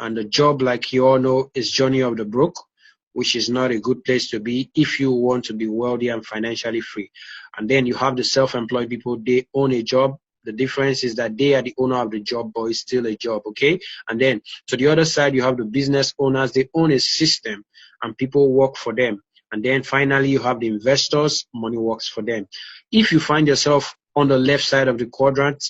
And the job, like you all know, is journey of the broke, which is not a good place to be if you want to be wealthy and financially free. And then you have the self-employed people, they own a job. The difference is that they are the owner of the job, but it's still a job, okay? And then to the other side, you have the business owners, they own a system and people work for them. And then finally, you have the investors, money works for them. If you find yourself on the left side of the quadrant,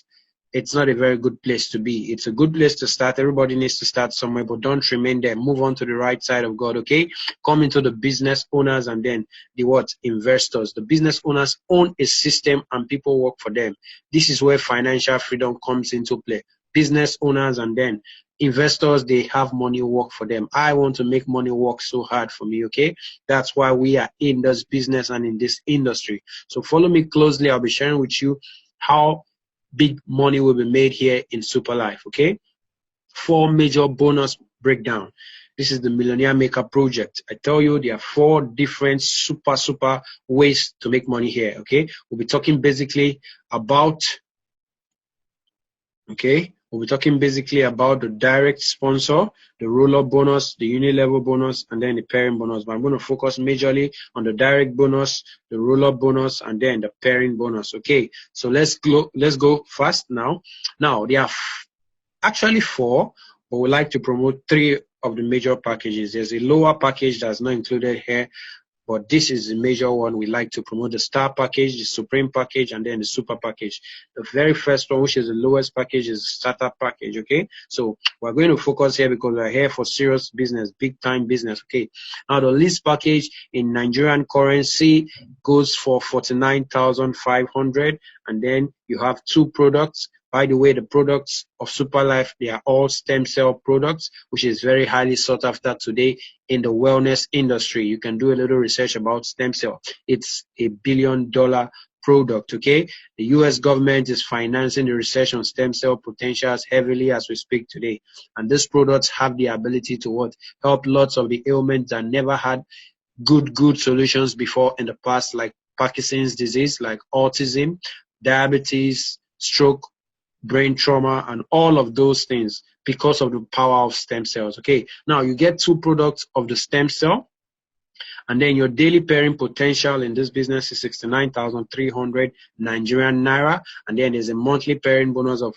it's not a very good place to be. It's a good place to start. Everybody needs to start somewhere, but don't remain there. Move on to the right side of God, okay? Come into the business owners and then the what? Investors. The business owners own a system and people work for them. This is where financial freedom comes into play. Business owners and then investors, they have money work for them. I want to make money work so hard for me, okay? That's why we are in this business and in this industry. So follow me closely. I'll be sharing with you how big money will be made here in Super Life, okay? 4 major bonus breakdown. This is the Millionaire Maker project. I tell you, there are 4 different super ways to make money here, okay? We'll be talking basically about, okay? We'll be talking basically about the direct sponsor, the roll-up bonus, the uni-level bonus, and then the pairing bonus. But I'm going to focus majorly on the direct bonus, the roll-up bonus, and then the pairing bonus. Okay, so let's go fast now. Now, there are actually 4, but we like to promote 3 of the major packages. There's a lower package that's not included here, but this is the major one. We like to promote the Star package, the Supreme package, and then the Super package. The very first one, which is the lowest package, is the Startup package, okay? So we're going to focus here because we're here for serious business, big time business, okay? Now, the least package in Nigerian currency goes for 49,500, and then you have 2 products. By the way, the products of Super Life, they are all stem cell products, which is very highly sought after today in the wellness industry. You can do a little research about stem cell. It's $1 billion product, okay? The US government is financing the research on stem cell potentials heavily as we speak today. And these products have the ability to what? Help lots of the ailments that never had good solutions before in the past, like Parkinson's disease, like autism, diabetes, stroke, brain trauma, and all of those things because of the power of stem cells. Okay, now you get 2 products of the stem cell, and then your daily pairing potential in this business is 69,300 Nigerian naira, and then there's a monthly pairing bonus of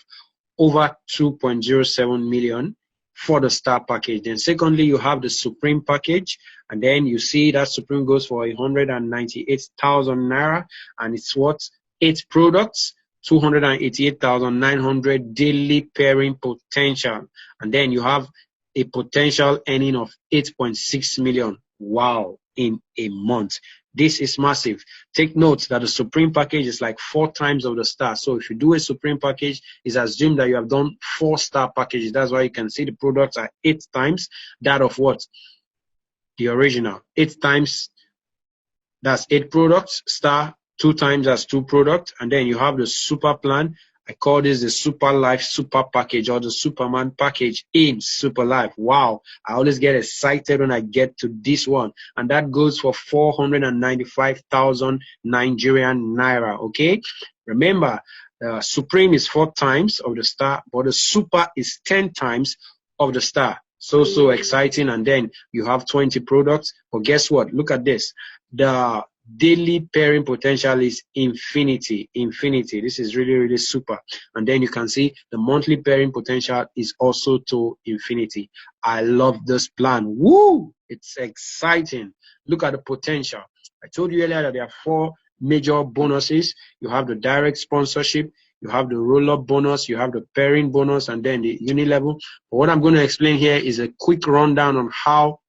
over 2.07 million for the Star package. Then secondly, you have the Supreme package, and then you see that Supreme goes for 198,000 naira, and it's what? 8 products, 288,900 daily pairing potential. And then you have a potential earning of 8.6 million. Wow, in a month. This is massive. Take note that the Supreme package is like 4 times of the Star. So if you do a Supreme package, it's assumed that you have done 4 Star packages. That's why you can see the products are 8 times that of what? The original. 8 times, that's 8 products. Star, 2 times as 2 products, and then you have the Super plan. I call this the Super Life Super package, or the Superman package in Super Life. Wow, I always get excited when I get to this one, and that goes for 495,000 Nigerian naira. Okay, remember, Supreme is 4 times of the Star, but the Super is 10 times of the Star. So exciting. And then you have 20 products, but guess what? Look at this. The daily pairing potential is infinity. This is really super. And then you can see the monthly pairing potential is also to infinity. I love this plan. Woo! It's exciting. Look at the potential. I told you earlier that there are 4 major bonuses. You have the direct sponsorship, you have the roll-up bonus, you have the pairing bonus, and then the uni-level. But what I'm going to explain here is a quick rundown on how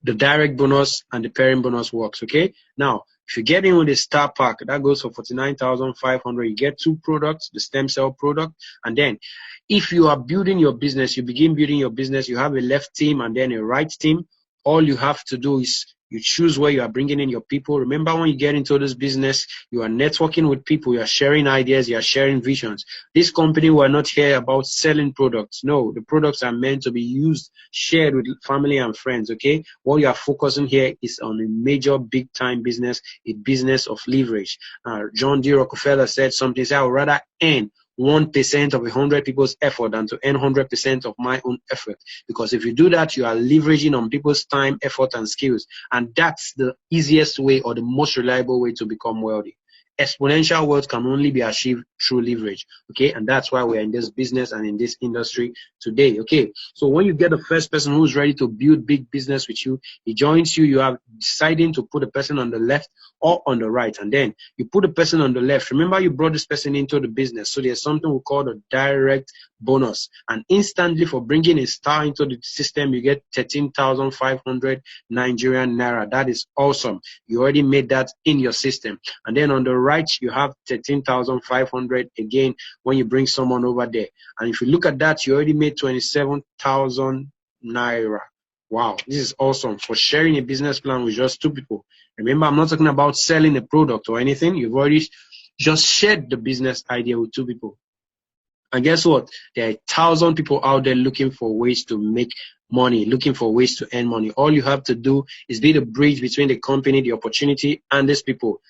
the direct bonus and the pairing bonus works, okay? Now, if you get in with the Star pack, that goes for 49,500. You get 2 products, the stem cell product, and then if you are building your business, you begin building your business, you have a left team and then a right team. All you have to do is you choose where you are bringing in your people. Remember, when you get into this business, you are networking with people, you are sharing ideas, you are sharing visions. This company, we're not here about selling products. No, the products are meant to be used, shared with family and friends, okay? What you are focusing here is on a major big time business, a business of leverage. John D. Rockefeller said something, he said, I would rather earn 1% of 100 people's effort than to earn 100% of my own effort. Because if you do that, you are leveraging on people's time, effort, and skills. And that's the easiest way or the most reliable way to become wealthy. Exponential wealth can only be achieved through leverage. Okay, and that's why we're in this business and in this industry today. Okay, so when you get the first person who's ready to build big business with you, he joins you. You are deciding to put the person on the left or on the right, and then you put the person on the left. Remember, you brought this person into the business, so there's something we call the direct bonus, and instantly for bringing a star into the system, you get 13,500 Nigerian naira. That is awesome. You already made that in your system. And then on the right, you have 13,500 again when you bring someone over there. And if you look at that, you already made 27,000 naira. Wow, this is awesome for sharing a business plan with just two people. Remember, I'm not talking about selling a product or anything. You've already just shared the business idea with two people. And guess what? There are 1,000 people out there looking for ways to make money, looking for ways to earn money. All you have to do is be the bridge between the company, the opportunity, and these people.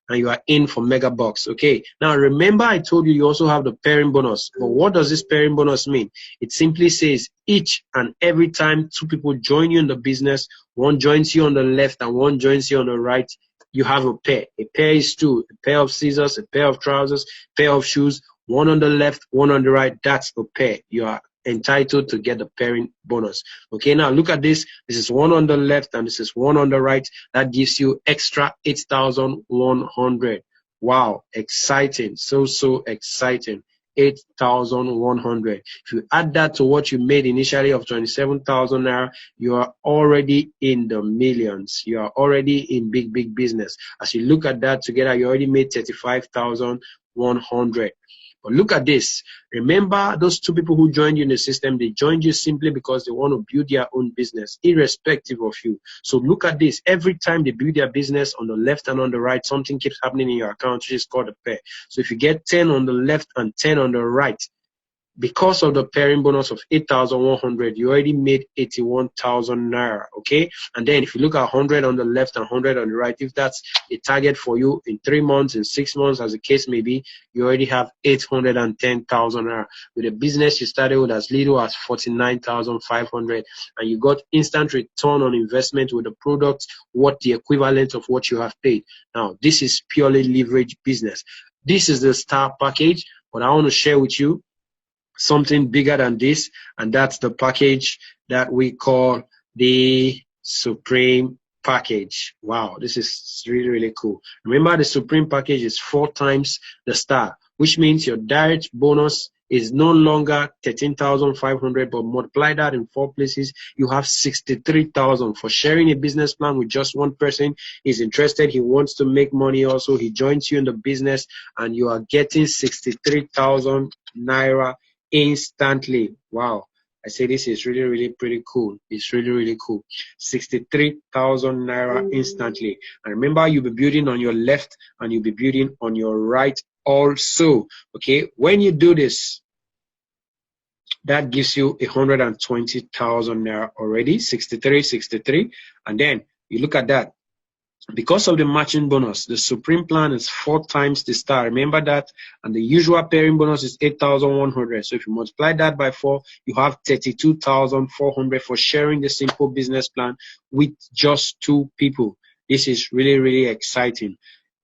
And you are in for mega bucks. Okay. Now remember, I told you you also have the pairing bonus. But what does this pairing bonus mean? It simply says each and every time two people join you in the business, one joins you on the left and one joins you on the right, you have a pair. A pair is two, a pair of scissors, a pair of trousers, a pair of shoes, one on the left, one on the right. That's a pair. You are entitled to get the pairing bonus. Okay, now look at this. This is one on the left and this is one on the right. That gives you extra 8,100. Wow, exciting. So exciting. 8,100. If you add that to what you made initially of 27,000 naira, you are already in the millions. You are already in big business. As you look at that together, you already made 35,100. But look at this. Remember, those two people who joined you in the system, they joined you simply because they want to build their own business, irrespective of you. So look at this. Every time they build their business on the left and on the right, something keeps happening in your account, which is called a pair. So if you get 10 on the left and 10 on the right, because of the pairing bonus of 8,100, you already made 81,000 naira. Okay, and then if you look at 100 on the left and 100 on the right, if that's a target for you in 3 months, in 6 months, as the case may be, you already have 810,000 naira. With a business you started with as little as 49,500, and you got instant return on investment with the product, what the equivalent of what you have paid. Now, this is purely leverage business. This is the star package, but I want to share with you something bigger than this, and that's the package that we call the Supreme package. Wow, this is really cool. Remember, the Supreme package is 4 times the star, which means your direct bonus is no longer 13,500, but multiply that in 4 places, you have 63,000 for sharing a business plan with just one person. He's interested, he wants to make money also, he joins you in the business, and you are getting 63,000 naira instantly. Wow, I say this is really pretty cool. It's really cool. 63,000 naira instantly. And remember, you'll be building on your left and you'll be building on your right also. Okay, when you do this, that gives you 120,000 naira already. 63, and then you look at that. Because of the matching bonus, the Supreme plan is 4 times the star. Remember that. And the usual pairing bonus is 8,100. So if you multiply that by 4, you have 32,400 for sharing the simple business plan with just 2 people. This is really exciting.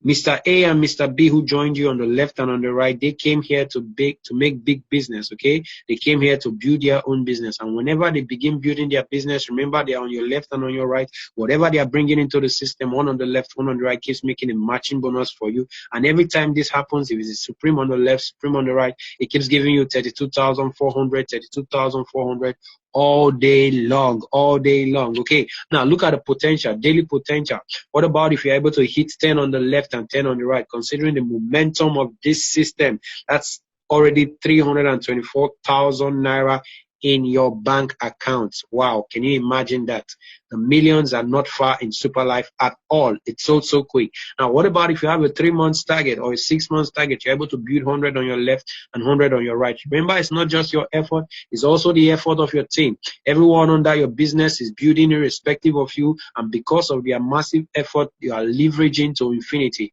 Mr. A and Mr. B, who joined you on the left and on the right, they came here to make big business, okay? They came here to build their own business. And whenever they begin building their business, remember, they are on your left and on your right. Whatever they are bringing into the system, one on the left, one on the right, keeps making a matching bonus for you. And every time this happens, if it's a Supreme on the left, Supreme on the right, it keeps giving you 32,400 all day long. Okay, now look at the potential, daily potential. What about if you're able to hit 10 on the left and 10 on the right? Considering the momentum of this system, that's already 324,000 naira in your bank account. Wow, can you imagine that? The millions are not far in super life at all. It's so quick. Now, what about if you have a 3 months target or a 6 months target? You're able to build 100 on your left and 100 on your right. Remember, it's not just your effort, it's also the effort of your team. Everyone under your business is building irrespective of you, and because of their massive effort, you are leveraging to infinity.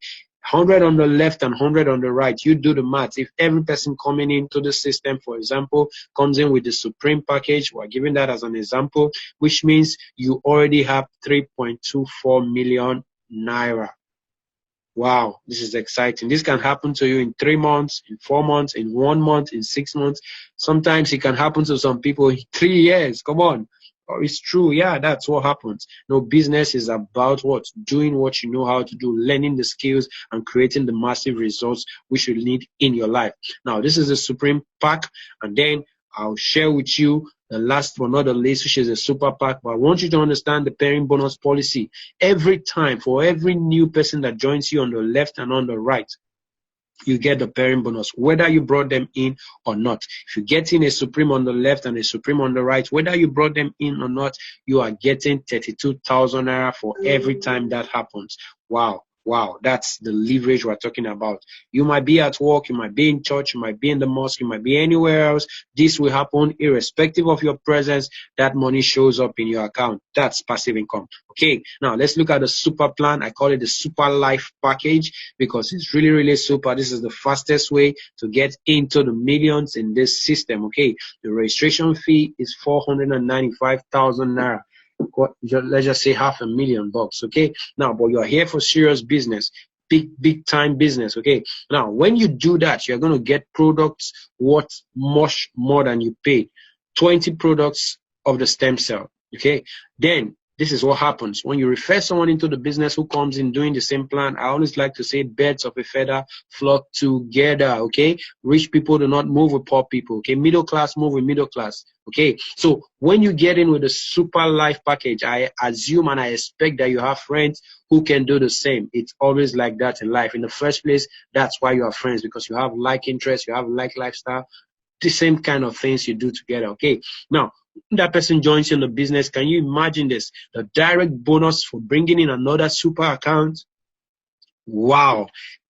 100 on the left and 100 on the right. You do the math. If every person coming into the system, for example, comes in with the Supreme package, we're giving that as an example, which means you already have 3.24 million naira. Wow, this is exciting. This can happen to you in 3 months, in 4 months, in 1 month, in 6 months. Sometimes it can happen to some people in 3 years. Come on. Oh, it's true. Yeah, that's what happens. No, business is about what? Doing what you know how to do, learning the skills and creating the massive results which you need in your life. Now, this is the Supreme Pack, and then I'll share with you the last but not the least, which is a super pack. But I want you to understand the pairing bonus policy. Every time, for every new person that joins you on the left and on the right, you get the pairing bonus, whether you brought them in or not. If you get in a Supreme on the left and a Supreme on the right, whether you brought them in or not, you are getting 32,000 naira for every time that happens. Wow. Wow, that's the leverage we're talking about. You might be at work, you might be in church, you might be in the mosque, you might be anywhere else. This will happen irrespective of your presence. That money shows up in your account. That's passive income. Okay, now let's look at the super plan. I call it the super life package because it's really, really super. This is the fastest way to get into the millions in this system. Okay, the registration fee is 495,000 naira. Let's just say $500,000. Okay, now, but you're here for serious business, big time business. Okay, now when you do that, you're going to get products worth much more than you paid. 20 products of the stem cell. Okay, then this is what happens when you refer someone into the business who comes in doing the same plan. I always like to say birds of a feather flock together. Okay, rich people do not move with poor people. Okay, middle class move with middle class. Okay, so when you get in with the super life package, I assume and I expect that you have friends who can do the same. It's always like that in life. In the first place, that's why you are friends, because you have like interests, you have like lifestyle, the same kind of things you do together. Okay, now that person joins you in the business. Can you imagine this? The direct bonus for bringing in another super account. Wow,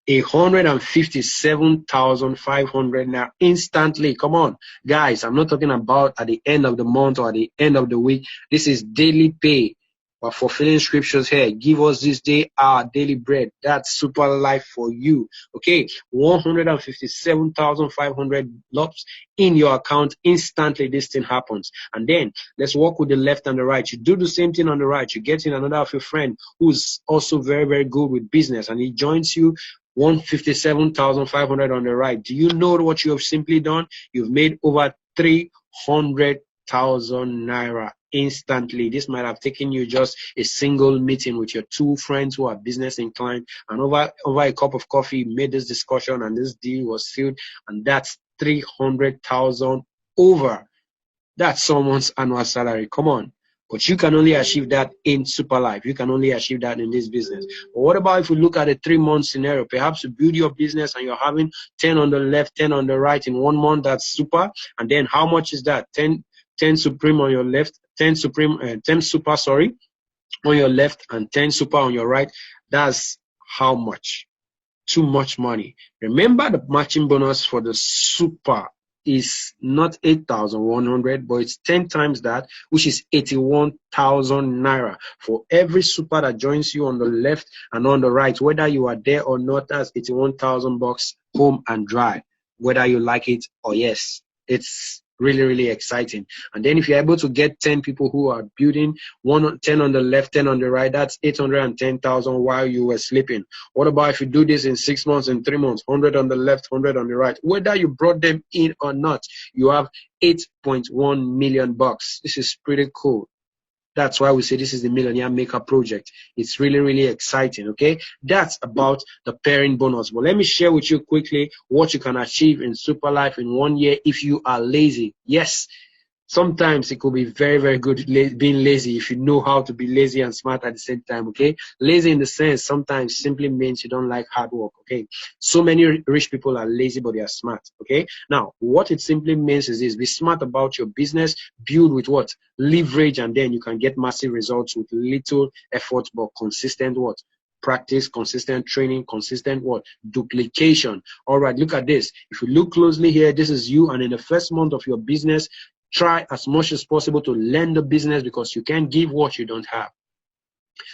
157,500 now instantly. Come on, guys. I'm not talking about at the end of the month or at the end of the week. This is daily pay. We're fulfilling scriptures here. Give us this day our daily bread. That's super life for you. Okay, 157,500 lops in your account instantly. This thing happens. And then let's work with the left and the right. You do the same thing on the right. You get in another of your friend who's also very, very good with business, and he joins you. 157,500 on the right. Do you know what you have simply done? You've made over 300,000 naira instantly. This might have taken you just a single meeting with your two friends who are business inclined, and over a cup of coffee, you made this discussion and this deal was sealed, and that's 300,000 over. That's someone's annual salary. Come on. But you can only achieve that in super life. You can only achieve that in this business. But what about if we look at a 3-month scenario? Perhaps you build your business and you're having 10 on the left, 10 on the right in 1 month. That's super. And then how much is that? 10 Supreme on your left, 10 super, on your left and 10 super on your right. That's how much? Too much money. Remember, the matching bonus for the super is not 8,100, but it's 10 times that, which is 81,000 naira for every super that joins you on the left and on the right. Whether you are there or not, that's 81,000 bucks home and dry, whether you like it or yes. It's really, really exciting. And then if you're able to get 10 people who are building 10 on the left, 10 on the right, that's 810,000 while you were sleeping. What about if you do this in 6 months, in 3 months, 100 on the left, 100 on the right? Whether you brought them in or not, you have 8.1 million bucks. This is pretty cool. That's why we say this is the Millionaire Maker Project. It's really, really exciting, okay? That's about the pairing bonus. But let me share with you quickly what you can achieve in Super Life in 1 year if you are lazy. Yes, sometimes it could be very, very good being lazy if you know how to be lazy and smart at the same time, okay? Lazy in the sense sometimes simply means you don't like hard work, okay? So many rich people are lazy, but they are smart, okay? Now, what it simply means is this: be smart about your business, build with what? Leverage, and then you can get massive results with little effort, but consistent what? Practice, consistent training, consistent what? Duplication. All right, look at this. If you look closely here, this is you, and in the first month of your business, try as much as possible to learn the business, because you can't give what you don't have.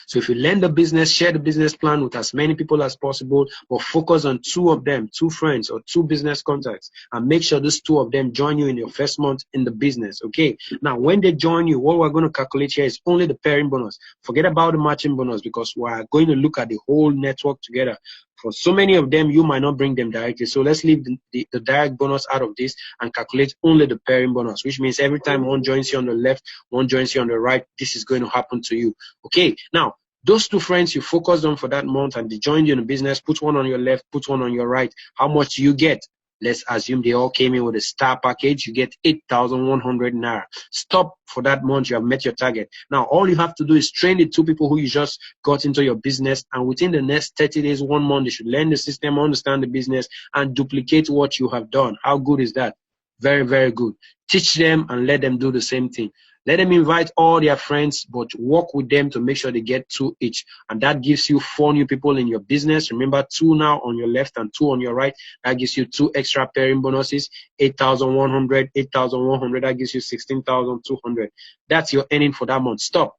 So if you learn the business, share the business plan with as many people as possible, but focus on two of them, two friends or two business contacts, and make sure those two of them join you in your first month in the business. Okay. Now, when they join you, what we're going to calculate here is only the pairing bonus. Forget about the matching bonus because we're going to look at the whole network together. For so many of them, you might not bring them directly. So let's leave the direct bonus out of this and calculate only the pairing bonus, which means every time one joins you on the left, one joins you on the right, this is going to happen to you. Okay. Now, those two friends you focused on for that month and they joined you in the business, put one on your left, put one on your right. How much do you get? Let's assume they all came in with a star package. You get 8,100 naira. Stop for that month. You have met your target. Now, all you have to do is train the two people who you just got into your business. And within the next 30 days, 1 month, they should learn the system, understand the business, and duplicate what you have done. How good is that? Very, very good. Teach them and let them do the same thing. Let them invite all their friends, but work with them to make sure they get 2 each. And that gives you 4 new people in your business. Remember, 2 now on your left and 2 on your right. That gives you 2 extra pairing bonuses, 8,100, 8,100. That gives you 16,200. That's your earning for that month. Stop.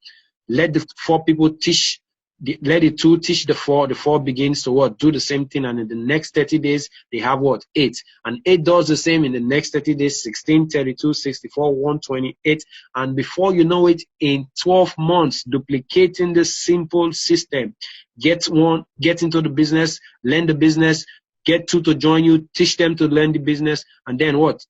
Let the 4 people teach. Let the 2 teach the 4. The 4 begins to what? Do the same thing. And in the next 30 days, they have what? 8. And 8 does the same in the next 30 days, 16, 32, 64, 128. And before you know it, in 12 months, duplicating the simple system. Get into the business, learn the business, get 2 to join you, teach them to learn the business, and then what?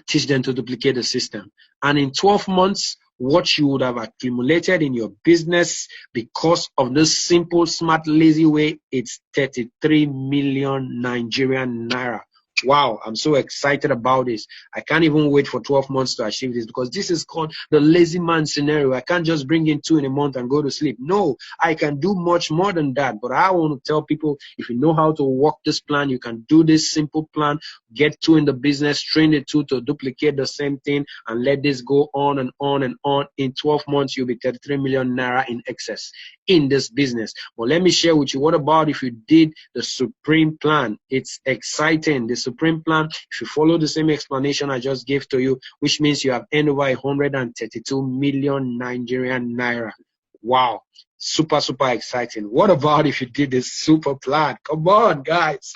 Teach them to duplicate the system. And in 12 months, what you would have accumulated in your business because of this simple, smart, lazy way, it's 33 million Nigerian naira. Wow, I'm so excited about this. I can't even wait for 12 months to achieve this because this is called the lazy man scenario. I can't just bring in 2 in a month and go to sleep. No, I can do much more than that. But I want to tell people, if you know how to work this plan, you can do this simple plan, get 2 in the business, train the 2 to duplicate the same thing, and let this go on and on and on. In 12 months, you'll be 33 million naira in excess in this business. But let me share with you, what about if you did the Supreme plan? It's exciting. The Supreme plan, if you follow the same explanation I just gave to you, which means you have earned over 132 million Nigerian naira. Wow. Super, super exciting. What about if you did this super plan? Come on, guys.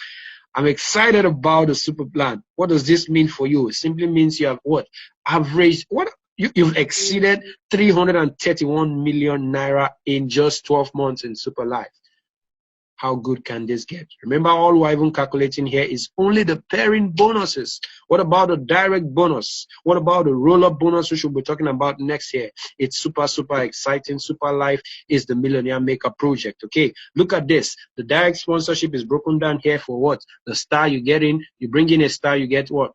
I'm excited about the super plan. What does this mean for you? It simply means you have what? Average, what? You've exceeded 331 million naira in just 12 months in Super Life. How good can this get? Remember, all we're even calculating here is only the pairing bonuses. What about the direct bonus? What about the roll-up bonus, which we'll be talking about next year? It's super, super exciting. Super Life is the Millionaire Maker project. Okay, look at this. The direct sponsorship is broken down here for what? The star you get in. You bring in a star, you get what?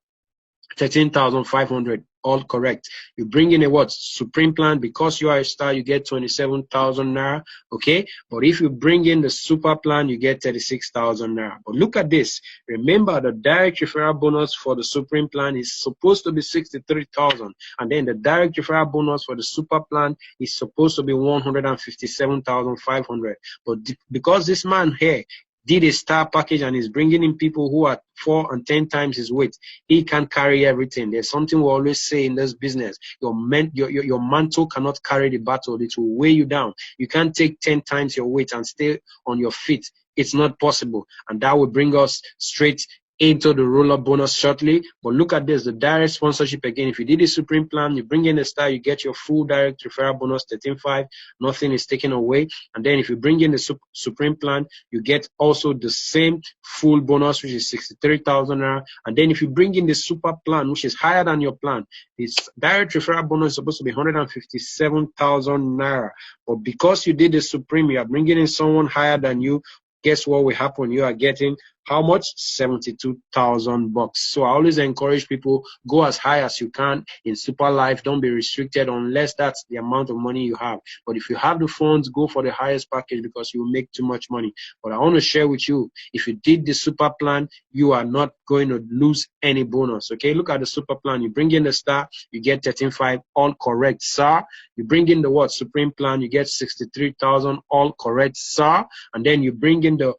13,500. All correct. You bring in a what? Supreme plan. Because you are a star, you get 27,000 naira. Okay. But if you bring in the super plan, you get 36,000 naira. But look at this. Remember, the direct referral bonus for the Supreme plan is supposed to be 63,000. And then the direct referral bonus for the super plan is supposed to be 157,500. But because this man here did a star package and is bringing in people who are 4 and 10 times his weight, he can't carry everything. There's something we always say in this business. Your mantle cannot carry the battle. It will weigh you down. You can't take 10 times your weight and stay on your feet. It's not possible. And that will bring us straight into the roll-up bonus shortly. But look at this, the direct sponsorship again. If you did a Supreme plan, you bring in a star, you get your full direct referral bonus, 13.5. Nothing is taken away. And then if you bring in the Supreme plan, you get also the same full bonus, which is 63,000 naira. And then if you bring in the super plan, which is higher than your plan, this direct referral bonus is supposed to be 157,000 naira. But because you did the Supreme, you are bringing in someone higher than you. Guess what will happen? You are getting how much? 72,000 bucks. So I always encourage people, go as high as you can in Super Life. Don't be restricted unless that's the amount of money you have. But if you have the funds, go for the highest package because you will make too much money. But I want to share with you, if you did the super plan, you are not going to lose any bonus. Okay, look at the super plan. You bring in the star, you get 13.5, all correct, sir. You bring in the what? Supreme plan, you get 63,000, all correct, sir. And then you bring in the